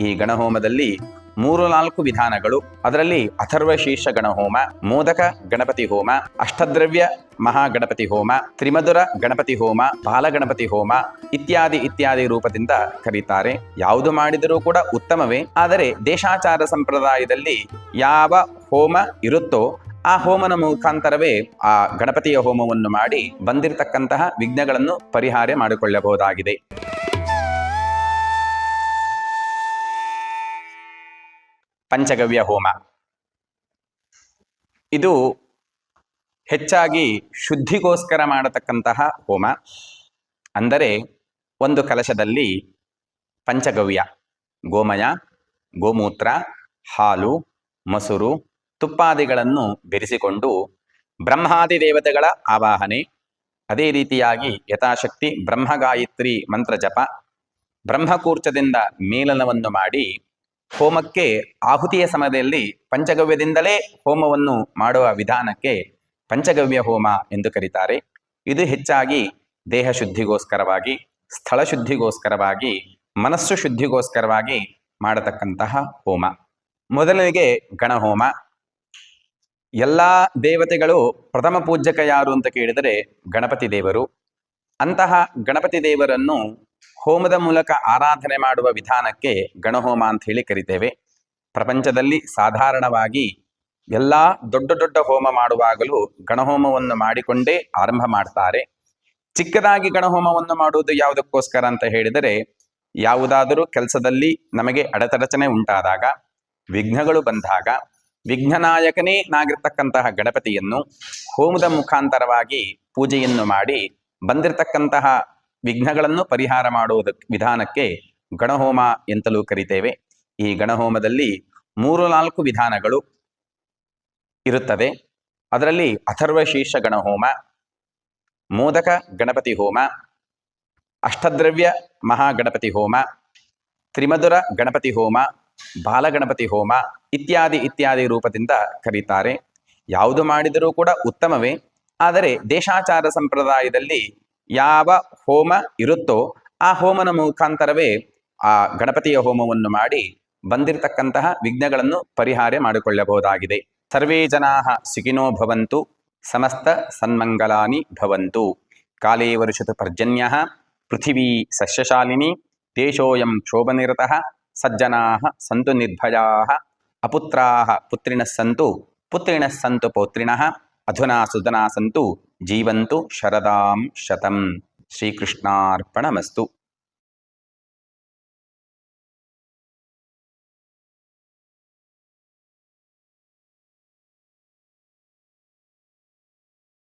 ಈ ಗಣಹೋಮದಲ್ಲಿ 3-4 ವಿಧಾನಗಳು. ಅದರಲ್ಲಿ ಅಥರ್ವ ಶೀರ್ಷ ಗಣಹೋಮ, ಮೋದಕ ಗಣಪತಿ ಹೋಮ, ಅಷ್ಟದ್ರವ್ಯ ಮಹಾಗಣಪತಿ ಹೋಮ, ತ್ರಿಮಧುರ ಗಣಪತಿ ಹೋಮ, ಬಾಲಗಣಪತಿ ಹೋಮ ಇತ್ಯಾದಿ ರೂಪದಿಂದ ಕರೀತಾರೆ. ಯಾವುದು ಮಾಡಿದರೂ ಕೂಡ ಉತ್ತಮವೇ. ಆದರೆ ದೇಶಾಚಾರ ಸಂಪ್ರದಾಯದಲ್ಲಿ ಯಾವ ಹೋಮ ಇರುತ್ತೋ ಆ ಹೋಮನ ಮುಖಾಂತರವೇ ಆ ಗಣಪತಿಯ ಹೋಮವನ್ನು ಮಾಡಿ ಬಂದಿರತಕ್ಕಂತಹ ವಿಘ್ನಗಳನ್ನು ಪರಿಹಾರ ಮಾಡಿಕೊಳ್ಳಬಹುದಾಗಿದೆ. ಪಂಚಗವ್ಯ ಹೋಮ ಇದು ಹೆಚ್ಚಾಗಿ ಶುದ್ಧಿಗೋಸ್ಕರ ಮಾಡತಕ್ಕಂತಹ ಹೋಮ. ಅಂದರೆ ಒಂದು ಕಲಶದಲ್ಲಿ ಪಂಚಗವ್ಯ, ಗೋಮಯ, ಗೋಮೂತ್ರ, ಹಾಲು, ಮೊಸರು, ತುಪ್ಪಾದಿಗಳನ್ನು ಬೆರೆಸಿಕೊಂಡು ಬ್ರಹ್ಮಾದಿ ದೇವತೆಗಳ ಆವಾಹನೆ, ಅದೇ ರೀತಿಯಾಗಿ ಯಥಾಶಕ್ತಿ ಬ್ರಹ್ಮಗಾಯತ್ರಿ ಮಂತ್ರ ಜಪ, ಬ್ರಹ್ಮಕೂರ್ಚದಿಂದ ಮೇಲನವನ್ನು ಮಾಡಿ ಹೋಮಕ್ಕೆ ಆಹುತಿಯ ಸಮಯದಲ್ಲಿ ಪಂಚಗವ್ಯದಿಂದಲೇ ಹೋಮವನ್ನು ಮಾಡುವ ವಿಧಾನಕ್ಕೆ ಪಂಚಗವ್ಯ ಹೋಮ ಎಂದು ಕರೀತಾರೆ. ಇದು ಹೆಚ್ಚಾಗಿ ದೇಹ ಶುದ್ಧಿಗೋಸ್ಕರವಾಗಿ, ಸ್ಥಳ ಶುದ್ಧಿಗೋಸ್ಕರವಾಗಿ, ಮನಸ್ಸು ಶುದ್ಧಿಗೋಸ್ಕರವಾಗಿ ಮಾಡತಕ್ಕಂತಹ ಹೋಮ. ಮೊದಲನೆಗೆ ಗಣಹೋಮ. ಎಲ್ಲ ದೇವತೆಗಳು ಪ್ರಥಮ ಪೂಜ್ಯಕ ಯಾರು ಅಂತ ಕೇಳಿದರೆ ಗಣಪತಿ ದೇವರು. ಅಂತಹ ಗಣಪತಿ ದೇವರನ್ನು ಹೋಮದ ಮೂಲಕ ಆರಾಧನೆ ಮಾಡುವ ವಿಧಾನಕ್ಕೆ ಗಣಹೋಮ ಅಂತ ಹೇಳಿ ಕರಿತೇವೆ. ಪ್ರಪಂಚದಲ್ಲಿ ಸಾಧಾರಣವಾಗಿ ಎಲ್ಲ ದೊಡ್ಡ ಹೋಮ ಮಾಡುವಾಗಲೂ ಗಣಹೋಮವನ್ನು ಮಾಡಿಕೊಂಡೇ ಆರಂಭ ಮಾಡ್ತಾರೆ. ಚಿಕ್ಕದಾಗಿ ಗಣಹೋಮವನ್ನು ಮಾಡುವುದು ಯಾವುದಕ್ಕೋಸ್ಕರ ಅಂತ ಹೇಳಿದರೆ, ಯಾವುದಾದರೂ ಕೆಲಸದಲ್ಲಿ ನಮಗೆ ಅಡೆತಡಚಣೆ ಉಂಟಾದಾಗ, ವಿಘ್ನಗಳು ಬಂದಾಗ ವಿಘ್ನನಾಯಕನೇ ನಾಗಿರ್ತಕ್ಕಂತಹ ಗಣಪತಿಯನ್ನು ಹೋಮದ ಮುಖಾಂತರವಾಗಿ ಪೂಜೆಯನ್ನು ಮಾಡಿ ಬಂದಿರತಕ್ಕಂತಹ ವಿಘ್ನಗಳನ್ನು ಪರಿಹಾರ ಮಾಡುವುದ ವಿಧಾನಕ್ಕೆ ಗಣಹೋಮ ಎಂತಲೂ ಕರಿತೇವೆ. ಈ ಗಣಹೋಮದಲ್ಲಿ 3-4 ವಿಧಾನಗಳು ಇರುತ್ತದೆ. ಅದರಲ್ಲಿ ಅಥರ್ವ ಶೀರ್ಷ ಗಣಹೋಮ, ಮೋದಕ ಗಣಪತಿ ಹೋಮ, ಅಷ್ಟದ್ರವ್ಯ ಮಹಾಗಣಪತಿ ಹೋಮ, ತ್ರಿಮಧುರ ಗಣಪತಿ ಹೋಮ, ಬಾಲಗಣಪತಿ ಹೋಮ ಇತ್ಯಾದಿ ರೂಪದಿಂದ ಕರೀತಾರೆ. ಯಾವುದು ಮಾಡಿದರೂ ಕೂಡ ಉತ್ತಮವೇ. ಆದರೆ ದೇಶಾಚಾರ ಸಂಪ್ರದಾಯದಲ್ಲಿ ಯಾವ ಹೋಮ ಇರುತ್ತೋ ಆ ಹೋಮನ ಮುಖಾಂತರವೇ ಆ ಗಣಪತಿಯ ಹೋಮವನ್ನು ಮಾಡಿ ಬಂದಿರತಕ್ಕಂತಹ ವಿಘ್ನಗಳನ್ನು ಪರಿಹಾರ ಮಾಡಿಕೊಳ್ಳಬಹುದಾಗಿದೆ. ಸರ್ವೇ ಜನಾಃ ಸುಖಿನೋ ಭವಂತು, ಸಮಸ್ತ ಸನ್ಮಂಗಲಾನಿ ಭವಂತು. ಕಾಲೇ ವರ್ಷತು ಪರ್ಜನ್ಯಃ, ಪೃಥಿವೀ ಸಸ್ಯಶಾಲಿನಿ, ದೇಶೋಯಂ ಕ್ಷೋಭನಿರತಃ, ಸಜ್ಜನಾಃ ಸಂತು ನಿರ್ಭಯಾಃ, ಅಪುತ್ರಾಃ ಪುತ್ರಿಣಃ ಸಂತು, ಪುತ್ರಿಣಃ ಸಂತು ಪೌತ್ರಿಣಃ, ಅಧುನಾ ಸುಧನಾ ಸಂತು, ಜೀವಂತು ಶರದಾಂ ಶತಂ. ಶ್ರೀಕೃಷ್ಣಾರ್ಪಣಮಸ್ತು.